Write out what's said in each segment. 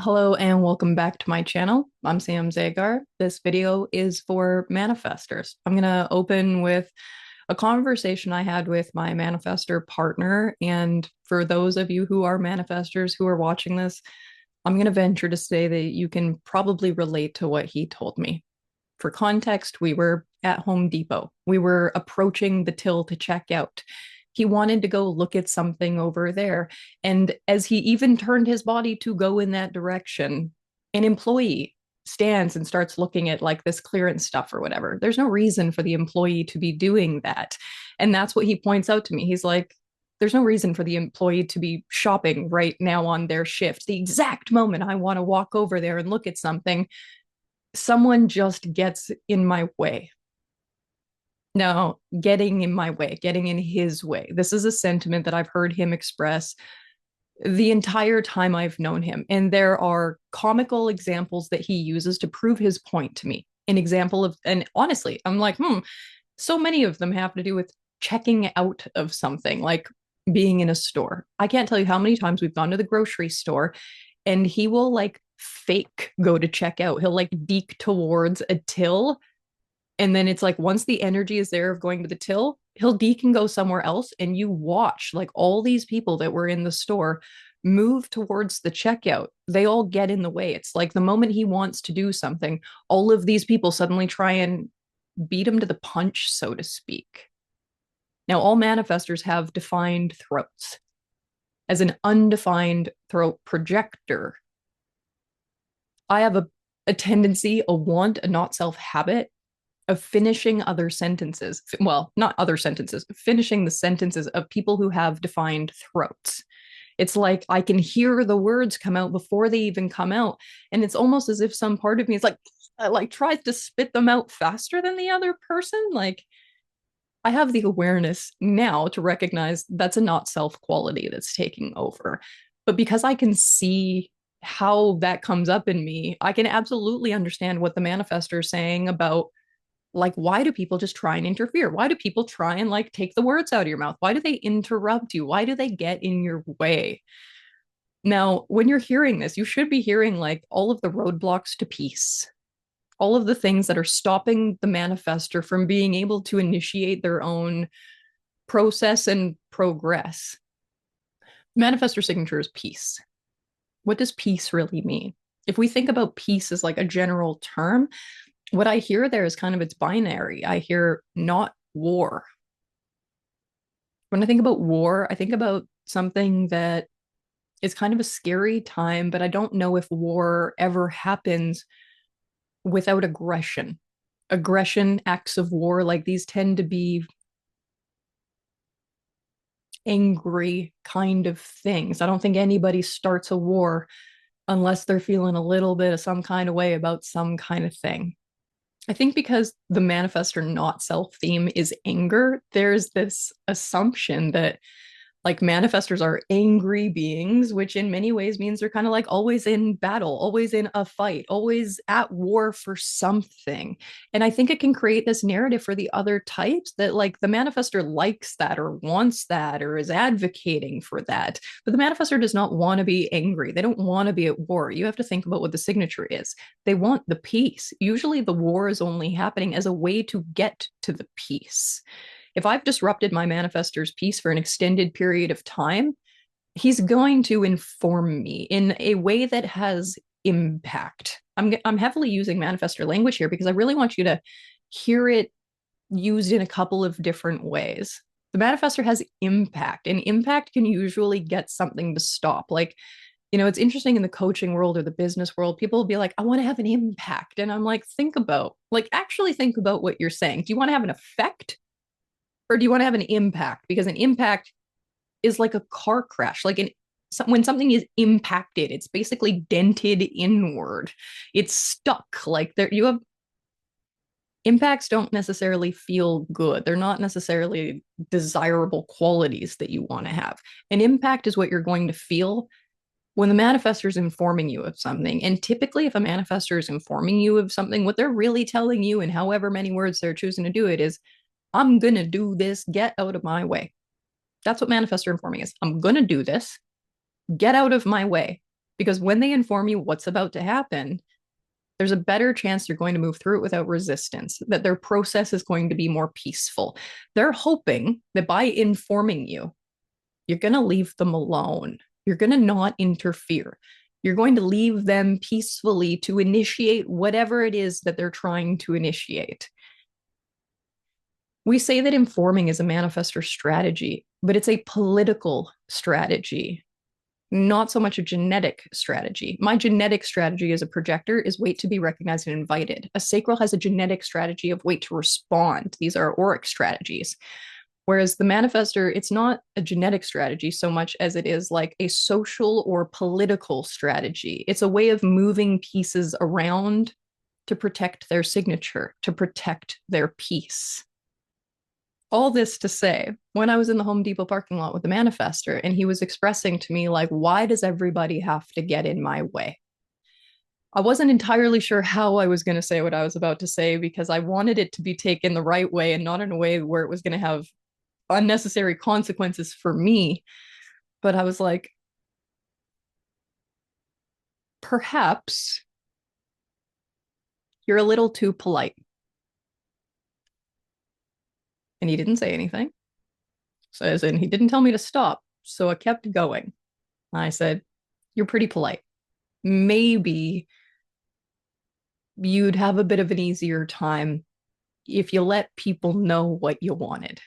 Hello and welcome back to my channel. I'm Sam Zagar. This video is for manifestors. I'm going to open with a conversation I had with my manifestor partner. And for those of you who are manifestors who are watching this, I'm going to venture to say that you can probably relate to what he told me. For context, we were at Home Depot. We were approaching the till to check out. He wanted to go look at something over there. And as he even turned his body to go in that direction, an employee stands and starts looking at like this clearance stuff or whatever. There's no reason for the employee to be doing that. And that's what he points out to me. He's like, there's no reason for the employee to be shopping right now on their shift. The exact moment I want to walk over there and look at something, someone just gets in my way. No, getting in my way, getting in his way. This is a sentiment that I've heard him express the entire time I've known him. And there are comical examples that he uses to prove his point to me. An example of, and honestly, I'm like, so many of them have to do with checking out of something, like being in a store. I can't tell you how many times we've gone to the grocery store and he will like fake go to check out. He'll like deke towards a till, and then it's like once the energy is there of going to the till, he'll deke and go somewhere else. And you watch like all these people that were in the store move towards the checkout. They all get in the way. It's like the moment he wants to do something, all of these people suddenly try and beat him to the punch, so to speak. Now, all manifestors have defined throats. As an undefined throat projector, I have a tendency, a want, a not self habit of finishing other sentences. Well, not other sentences, finishing the sentences of people who have defined throats. It's like I can hear the words come out before they even come out. And it's almost as if some part of me is like tries to spit them out faster than the other person. Like I have the awareness now to recognize that's a not self quality that's taking over. But because I can see how that comes up in me, I can absolutely understand what the manifestor is saying about like, why do people just try and interfere? Why do people try and like take the words out of your mouth? Why do they interrupt you? Why do they get in your way? Now, when you're hearing this, you should be hearing like all of the roadblocks to peace, all of the things that are stopping the manifestor from being able to initiate their own process and progress. Manifestor signature is peace. What does peace really mean? If we think about peace as like a general term, what I hear there is kind of its binary. I hear not war. When I think about war, I think about something that is kind of a scary time, but I don't know if war ever happens without aggression. Aggression, acts of war, like these tend to be angry kind of things. I don't think anybody starts a war unless they're feeling a little bit of some kind of way about some kind of thing. I think because the manifestor not self theme is anger, there's this assumption that like manifestors are angry beings, which in many ways means they're kind of like always in battle, always in a fight, always at war for something. And I think it can create this narrative for the other types that like the manifestor likes that or wants that or is advocating for that. But the manifestor does not want to be angry. They don't want to be at war. You have to think about what the signature is. They want the peace. Usually the war is only happening as a way to get to the peace. If I've disrupted my manifestor's peace for an extended period of time, he's going to inform me in a way that has impact. I'm heavily using manifestor language here because I really want you to hear it used in a couple of different ways. The manifestor has impact, and impact can usually get something to stop. Like, it's interesting in the coaching world or the business world, people will be like, I want to have an impact. And I'm like, actually think about what you're saying. Do you want to have an effect? Or do you want to have an impact? Because an impact is like a car crash. When something is impacted, it's basically dented inward. It's stuck. Like there, you have impacts don't necessarily feel good. They're not necessarily desirable qualities that you want to have. An impact is what you're going to feel when the manifestor is informing you of something. And typically, if a manifestor is informing you of something, what they're really telling you, in however many words they're choosing to do it, is I'm going to do this. Get out of my way. That's what manifestor informing is. I'm going to do this. Get out of my way. Because when they inform you what's about to happen, there's a better chance they're going to move through it without resistance, that their process is going to be more peaceful. They're hoping that by informing you, you're going to leave them alone. You're going to not interfere. You're going to leave them peacefully to initiate whatever it is that they're trying to initiate. We say that informing is a manifestor strategy, but it's a political strategy, not so much a genetic strategy. My genetic strategy as a projector is wait to be recognized and invited. A sacral has a genetic strategy of wait to respond. These are auric strategies. Whereas the manifestor, it's not a genetic strategy so much as it is like a social or political strategy. It's a way of moving pieces around to protect their signature, to protect their peace. All this to say, when I was in the Home Depot parking lot with the manifestor, and he was expressing to me, like, why does everybody have to get in my way? I wasn't entirely sure how I was going to say what I was about to say because I wanted it to be taken the right way and not in a way where it was going to have unnecessary consequences for me. But I was like, perhaps you're a little too polite. And he didn't say anything. So, as in, he didn't tell me to stop. So I kept going. I said, you're pretty polite. Maybe you'd have a bit of an easier time if you let people know what you wanted.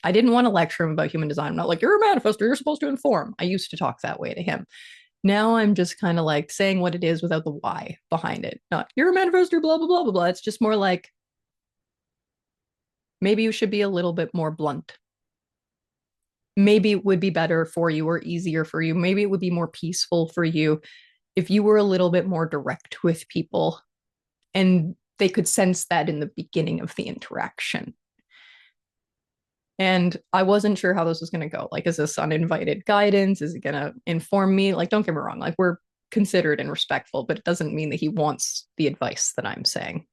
I didn't want to lecture him about human design. I'm not like, you're a manifestor, you're supposed to inform. I used to talk that way to him. Now I'm just kind of like saying what it is without the why behind it. Not, you're a manifestor, blah, blah, blah, blah, blah. It's just more like, maybe you should be a little bit more blunt. Maybe it would be better for you or easier for you. Maybe it would be more peaceful for you if you were a little bit more direct with people and they could sense that in the beginning of the interaction. And I wasn't sure how this was going to go. Like, is this uninvited guidance? Is it going to inform me? Like, don't get me wrong. Like, we're considerate and respectful, but it doesn't mean that he wants the advice that I'm saying.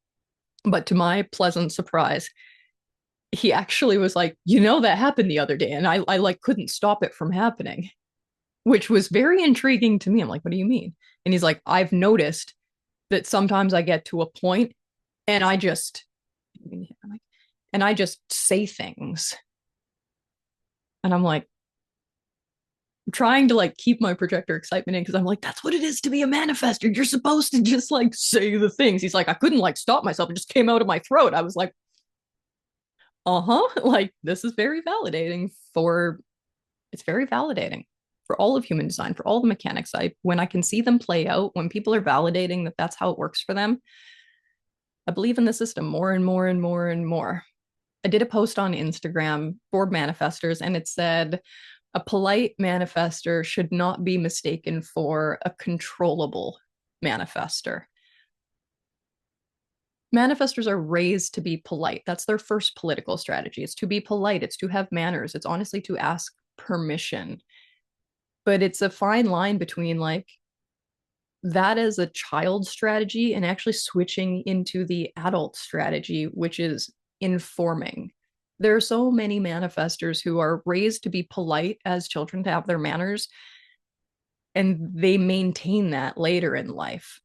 But to my pleasant surprise, he actually was like, that happened the other day. And I like couldn't stop it from happening, which was very intriguing to me. I'm like, what do you mean? And he's like, I've noticed that sometimes I get to a point and I just say things. And I'm like, trying to like keep my projector excitement in because I'm like, that's what it is to be a manifestor. You're supposed to just like say the things. He's like, I couldn't like stop myself. It just came out of my throat. I was like, like this is very validating it's very validating for all of human design, for all the mechanics. When I can see them play out, when people are validating that that's how it works for them, I believe in the system more and more and more and more. I did a post on Instagram for manifestors and it said, a polite manifestor should not be mistaken for a controllable manifestor. Manifestors are raised to be polite. That's their first political strategy. It's to be polite. It's to have manners. It's honestly to ask permission. But it's a fine line between like that as a child strategy and actually switching into the adult strategy, which is informing. There are so many manifestors who are raised to be polite as children, to have their manners, and they maintain that later in life.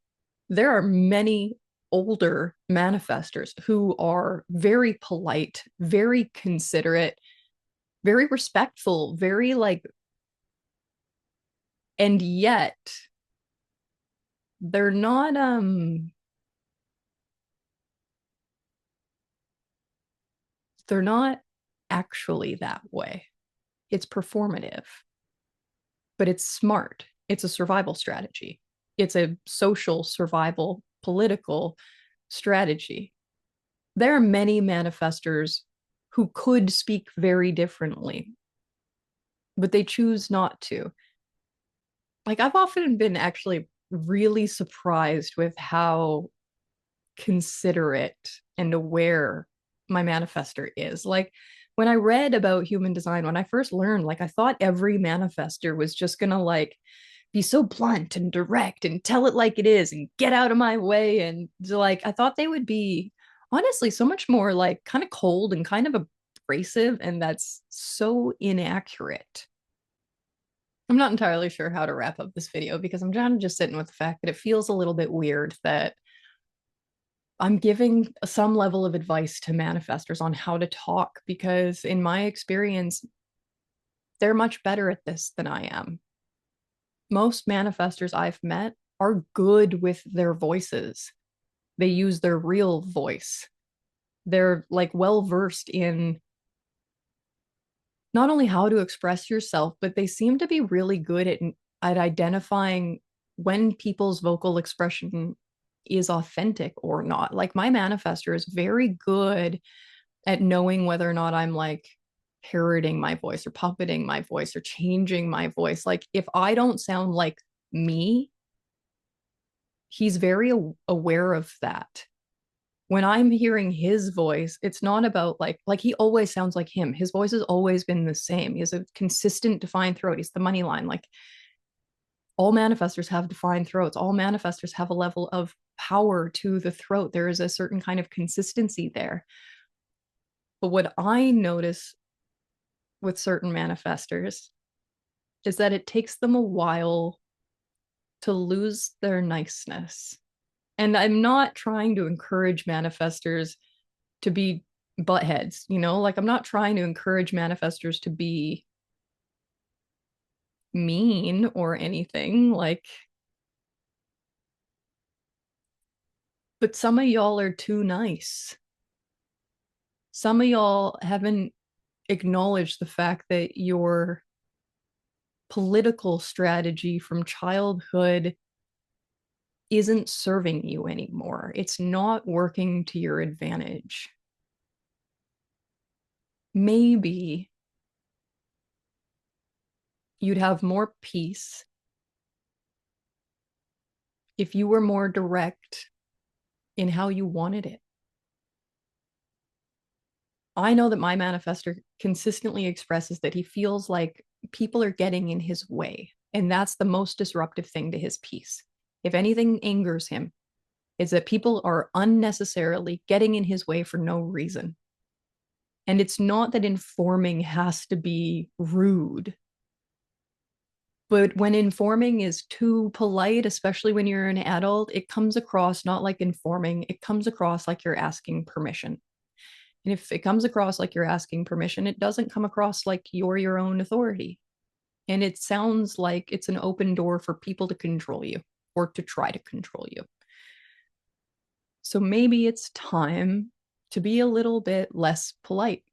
There are many older manifestors who are very polite, very considerate, very respectful, very like, and yet they're not they're not actually that way. It's performative, but it's smart. It's a survival strategy. It's a social survival political strategy. There are many manifestors who could speak very differently, but they choose not to. Like, I've often been actually really surprised with how considerate and aware my manifestor is. Like, when I read about human design, when I first learned, like, I thought every manifestor was just gonna like be so blunt and direct and tell it like it is and get out of my way. And like, I thought they would be honestly so much more like kind of cold and kind of abrasive. And that's so inaccurate. I'm not entirely sure how to wrap up this video because I'm kind of just sitting with the fact that it feels a little bit weird that I'm giving some level of advice to manifestors on how to talk because, in my experience, they're much better at this than I am. Most manifestors I've met are good with their voices, they use their real voice. They're like well versed in not only how to express yourself, but they seem to be really good at identifying when people's vocal expression is authentic or not. Like my manifestor is very good at knowing whether or not I'm like parroting my voice or puppeting my voice or changing my voice. Like if I don't sound like me, he's very aware of that. When I'm hearing his voice, it's not about like he always sounds like him. His voice has always been the same. He has a consistent defined throat. He's the money line. Like all manifestors have defined throats. All manifestors have a level of power to the throat. There is a certain kind of consistency there. But what I notice with certain manifestors is that it takes them a while to lose their niceness. And I'm not trying to encourage manifestors to be butt heads, you know? Like I'm not trying to encourage manifestors to be mean or anything. Like, but some of y'all are too nice. Some of y'all haven't acknowledged the fact that your political strategy from childhood isn't serving you anymore. It's not working to your advantage. Maybe you'd have more peace if you were more direct in how you wanted it. I know that my manifestor consistently expresses that he feels like people are getting in his way. And that's the most disruptive thing to his peace. If anything angers him, is that people are unnecessarily getting in his way for no reason. And it's not that informing has to be rude, but when informing is too polite, especially when you're an adult, it comes across not like informing, it comes across like you're asking permission. And if it comes across like you're asking permission, it doesn't come across like you're your own authority. And it sounds like it's an open door for people to control you or to try to control you. So maybe it's time to be a little bit less polite.